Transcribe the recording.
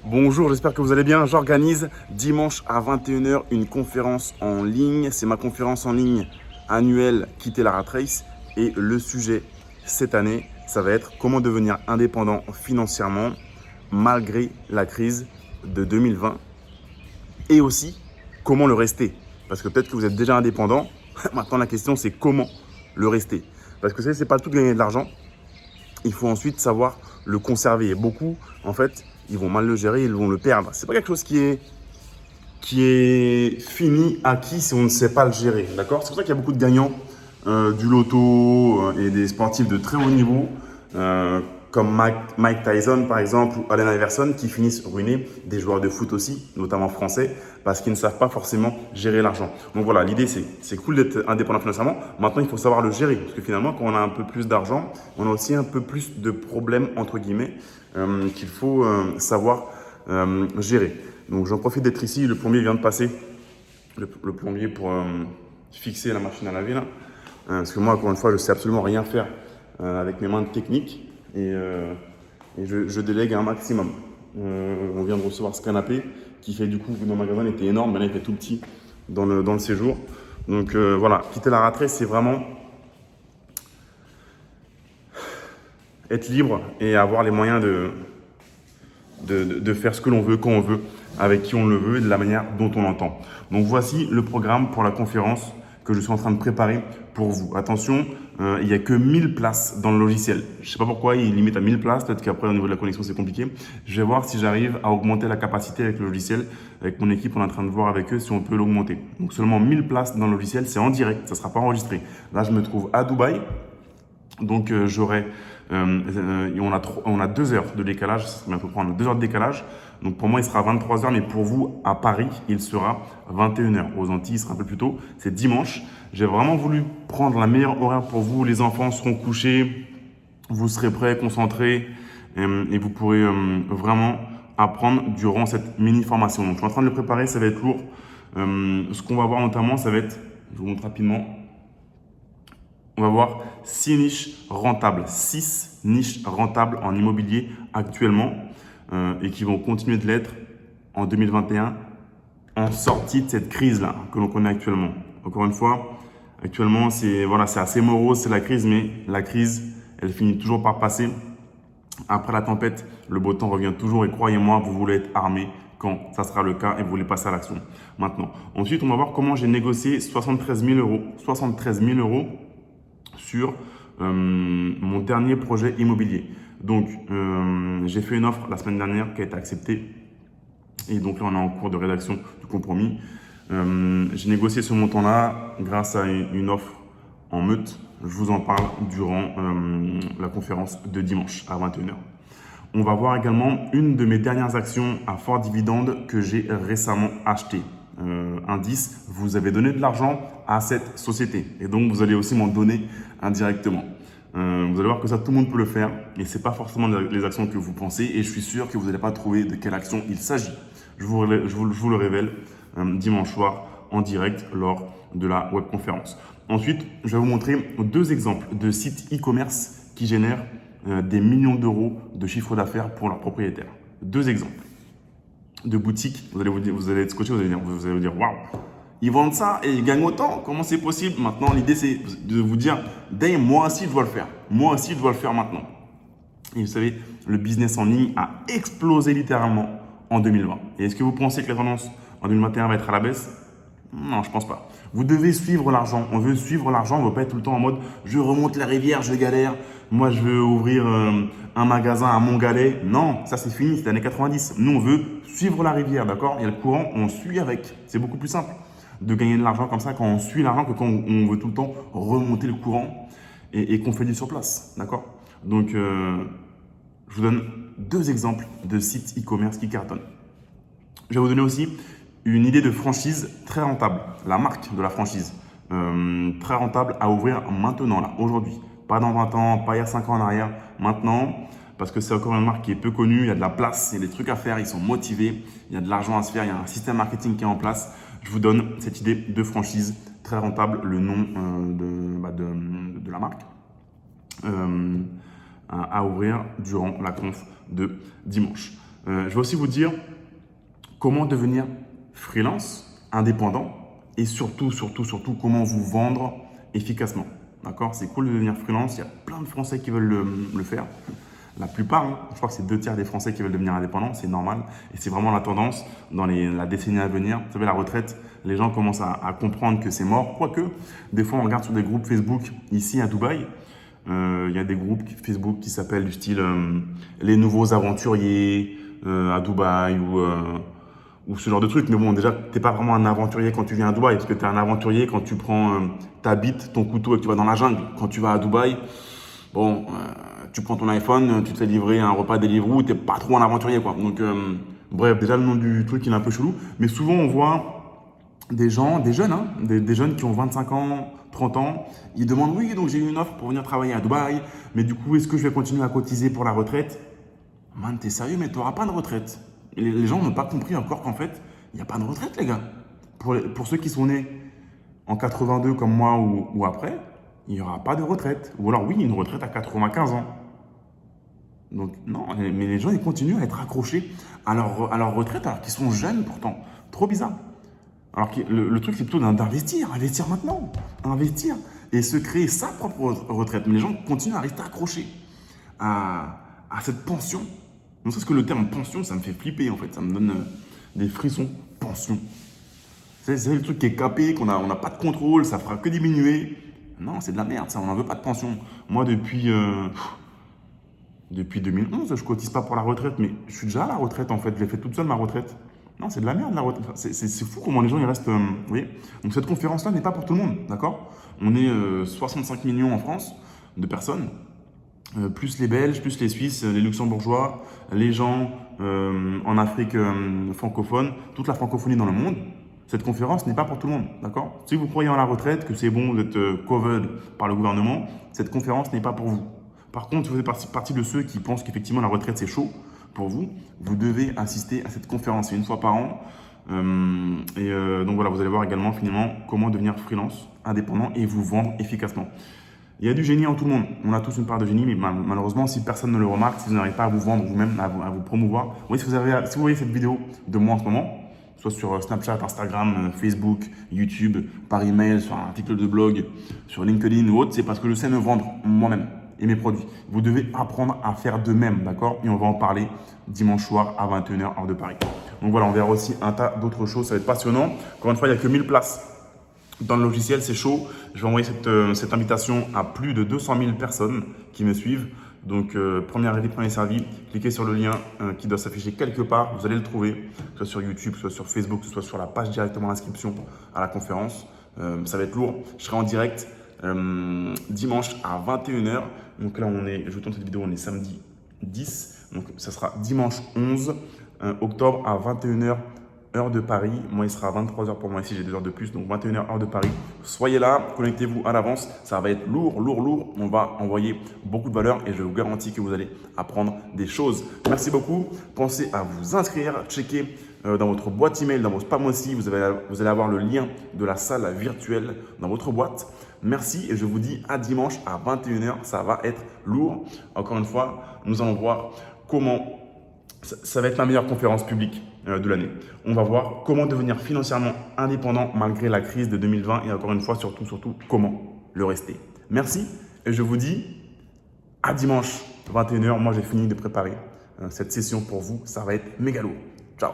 Bonjour, j'espère que vous allez bien. J'organise dimanche à 21h une conférence en ligne. C'est ma conférence en ligne annuelle Quitter la Rat Race. Et le sujet cette année, ça va être comment devenir indépendant financièrement malgré la crise de 2020. Et aussi, comment le rester. Parce que peut-être que vous êtes déjà indépendant. Maintenant, la question, c'est comment le rester. Parce que c'est pas tout gagner de l'argent. Il faut ensuite savoir le conserver. Et beaucoup, en fait, ils vont mal le gérer, ils vont le perdre. C'est pas quelque chose qui est fini, acquis si on ne sait pas le gérer. D'accord? C'est pour ça qu'il y a beaucoup de gagnants du loto et des sportifs de très haut niveau, comme Mike Tyson par exemple ou Allen Iverson, qui finissent ruinés, des joueurs de foot aussi, notamment français, parce qu'ils ne savent pas forcément gérer l'argent. Donc voilà, l'idée c'est cool d'être indépendant financièrement. Maintenant, il faut savoir le gérer, parce que finalement, quand on a un peu plus d'argent, on a aussi un peu plus de problèmes entre guillemets qu'il faut savoir gérer. Donc j'en profite d'être ici. Le plombier vient de passer, le plombier pour fixer la machine à laver là. Parce que moi, encore une fois, je ne sais absolument rien faire avec mes mains techniques et je délègue un maximum. On vient de recevoir ce canapé qui fait du coup, dans le magasin, il était énorme, mais là il était tout petit dans le séjour. Donc voilà, quitter la rat race, c'est vraiment être libre et avoir les moyens de faire ce que l'on veut, quand on veut, avec qui on le veut et de la manière dont on l'entend. Donc voici le programme pour la conférence que je suis en train de préparer pour vous. Attention, il n'y a que 1000 places dans le logiciel. Je ne sais pas pourquoi il limite à 1000 places, peut-être qu'après au niveau de la connexion c'est compliqué. Je vais voir si j'arrive à augmenter la capacité avec le logiciel. Avec mon équipe, on est en train de voir avec eux si on peut l'augmenter. Donc seulement 1000 places dans le logiciel, c'est en direct, ça ne sera pas enregistré. Là, je me trouve à Dubaï. Donc on a 2 heures de décalage, ça bientôt prendre 2 heures de décalage. Donc pour moi, il sera 23 heures, mais pour vous, à Paris, il sera 21 heures. Aux Antilles, il sera un peu plus tôt. C'est dimanche. J'ai vraiment voulu prendre la meilleure horaire pour vous. Les enfants seront couchés, vous serez prêts, concentrés, et vous pourrez vraiment apprendre durant cette mini-formation. Donc je suis en train de le préparer, ça va être lourd. Ce qu'on va voir notamment, ça va être, je vous montre rapidement, on va voir 6 niches rentables, 6 niches rentables en immobilier actuellement et qui vont continuer de l'être en 2021 en sortie de cette crise-là que l'on connaît actuellement. Encore une fois, actuellement, c'est assez morose, c'est la crise, mais la crise, elle finit toujours par passer. Après la tempête, le beau temps revient toujours et croyez-moi, vous voulez être armé quand ça sera le cas et vous voulez passer à l'action maintenant. Ensuite, on va voir comment j'ai négocié 73 000 euros. 73 000 euros sur mon dernier projet immobilier. Donc, j'ai fait une offre la semaine dernière qui a été acceptée. Et donc là, on est en cours de rédaction du compromis. J'ai négocié ce montant-là grâce à une offre en meute. Je vous en parle durant la conférence de dimanche à 21h. On va voir également une de mes dernières actions à fort dividende que j'ai récemment achetée. Indice, vous avez donné de l'argent à cette société et donc vous allez aussi m'en donner indirectement. Vous allez voir que ça, tout le monde peut le faire et ce n'est pas forcément les actions que vous pensez et je suis sûr que vous n'allez pas trouver de quelle action il s'agit. Je vous le révèle dimanche soir en direct lors de la webconférence. Ensuite, je vais vous montrer 2 exemples de sites e-commerce qui génèrent des millions d'euros de chiffre d'affaires pour leurs propriétaires. 2 exemples de boutiques. Vous allez être scotché, vous allez vous dire waouh, ils vendent ça et ils gagnent autant. Comment c'est possible? Maintenant, l'idée c'est de vous dire, damn, moi aussi je dois le faire. Moi aussi je dois le faire maintenant. Et vous savez, le business en ligne a explosé littéralement en 2020. Et est-ce que vous pensez que la tendance en 2021 va être à la baisse? Non, je pense pas. Vous devez suivre l'argent. On veut suivre l'argent. On ne veut pas être tout le temps en mode je remonte la rivière, je galère. Moi, je veux ouvrir un magasin à Montgalais. Non, ça c'est fini, c'est les années 90. Nous, on veut suivre la rivière, d'accord? Il y a le courant, on suit avec. C'est beaucoup plus simple de gagner de l'argent comme ça quand on suit l'argent que quand on veut tout le temps remonter le courant et qu'on fait du sur place, d'accord? Donc, je vous donne 2 exemples de sites e-commerce qui cartonnent. Je vais vous donner aussi une idée de franchise très rentable, la marque de la franchise, très rentable à ouvrir maintenant, là, aujourd'hui. Pas dans 20 ans, pas il y a 5 ans en arrière, maintenant, parce que c'est encore une marque qui est peu connue, il y a de la place, il y a des trucs à faire, ils sont motivés, il y a de l'argent à se faire, il y a un système marketing qui est en place. Je vous donne cette idée de franchise très rentable, le nom de la marque, à ouvrir durant la conf de dimanche. Je vais aussi vous dire comment devenir freelance, indépendant et surtout, comment vous vendre efficacement. D'accord? C'est cool de devenir freelance. Il y a plein de Français qui veulent le faire. La plupart, hein, je crois que c'est 2 tiers des Français qui veulent devenir indépendants, c'est normal. Et c'est vraiment la tendance dans la décennie à venir. Vous savez, la retraite, les gens commencent à comprendre que c'est mort. Quoique, des fois, on regarde sur des groupes Facebook ici à Dubaï. Il y a des groupes Facebook qui s'appellent du style les nouveaux aventuriers à Dubaï ou ce genre de truc. Mais bon, déjà, tu n'es pas vraiment un aventurier quand tu viens à Dubaï, parce que tu es un aventurier quand tu prends ta bite, ton couteau et que tu vas dans la jungle. Quand tu vas à Dubaï, bon, tu prends ton iPhone, tu te fais livrer un repas Deliveroo, tu n'es pas trop un aventurier, quoi. Donc, bref, déjà, le nom du truc, il est un peu chelou. Mais souvent, on voit des gens, des jeunes, hein, des jeunes qui ont 25 ans, 30 ans, ils demandent oui, donc j'ai eu une offre pour venir travailler à Dubaï, mais du coup, est-ce que je vais continuer à cotiser pour la retraite? Man, t'es sérieux, mais tu n'auras pas de retraite. Les gens n'ont pas compris encore qu'en fait, il n'y a pas de retraite, les gars. Pour ceux qui sont nés en 82 comme moi ou après, il n'y aura pas de retraite. Ou alors, oui, une retraite à 95 ans. Donc, non, mais les gens, ils continuent à être accrochés à leur retraite alors qu'ils sont jeunes pourtant. Trop bizarre. Alors que le truc, c'est plutôt d'investir maintenant, investir et se créer sa propre retraite. Mais les gens continuent à rester accrochés à cette pension. Non, c'est ce que le terme pension, ça me fait flipper en fait, ça me donne des frissons. Pension. C'est le truc qui est capé, on n'a pas de contrôle, ça fera que diminuer. Non, c'est de la merde, ça, on n'en veut pas de pension. Moi, depuis 2011, je cotise pas pour la retraite, mais je suis déjà à la retraite en fait, je l'ai fait toute seule ma retraite. Non, c'est de la merde la retraite. C'est fou comment les gens ils restent. Vous voyez. Donc cette conférence-là n'est pas pour tout le monde, d'accord? On est 65 millions en France de personnes, plus les Belges, plus les Suisses, les Luxembourgeois, les gens en Afrique francophone, toute la francophonie dans le monde. Cette conférence n'est pas pour tout le monde, d'accord? Si vous croyez en la retraite, que c'est bon, vous êtes covered par le gouvernement, cette conférence n'est pas pour vous. Par contre, si vous faites partie de ceux qui pensent qu'effectivement la retraite c'est chaud pour vous, vous devez assister à cette conférence. C'est une fois par an. Donc voilà, vous allez voir également finalement comment devenir freelance, indépendant et vous vendre efficacement. Il y a du génie en tout le monde. On a tous une part de génie, mais malheureusement, si personne ne le remarque, si vous n'arrivez pas à vous vendre vous-même, à vous promouvoir. Oui, si vous voyez cette vidéo de moi en ce moment, soit sur Snapchat, Instagram, Facebook, YouTube, par email, sur un article de blog, sur LinkedIn ou autre, c'est parce que je sais me vendre moi-même et mes produits. Vous devez apprendre à faire de même, d'accord? Et on va en parler dimanche soir à 21h, heure de Paris. Donc voilà, on verra aussi un tas d'autres choses, ça va être passionnant. Encore une fois, il n'y a que 1000 places dans le logiciel, c'est chaud. Je vais envoyer cette invitation à plus de 200 000 personnes qui me suivent. Donc, premier arrivé, premier servi. Cliquez sur le lien qui doit s'afficher quelque part. Vous allez le trouver, soit sur YouTube, soit sur Facebook, soit sur la page directement d'inscription à la conférence. Ça va être lourd. Je serai en direct dimanche à 21h. Donc là, je tourne cette vidéo, on est samedi 10. Donc, ça sera dimanche 11 octobre à 21h. Heure de Paris, moi il sera à 23h pour moi ici, j'ai 2 heures de plus, donc 21h heure de Paris. Soyez là, connectez-vous à l'avance, ça va être lourd. On va envoyer beaucoup de valeur et je vous garantis que vous allez apprendre des choses. Merci beaucoup, pensez à vous inscrire, checkez dans votre boîte email, dans vos spams aussi, vous allez avoir le lien de la salle virtuelle dans votre boîte. Merci et je vous dis à dimanche à 21h, ça va être lourd. Encore une fois, nous allons voir comment ça va être la meilleure conférence publique de l'année. On va voir comment devenir financièrement indépendant malgré la crise de 2020 et encore une fois, surtout, comment le rester. Merci et je vous dis à dimanche 21h. Moi, j'ai fini de préparer cette session pour vous. Ça va être méga lourd. Ciao.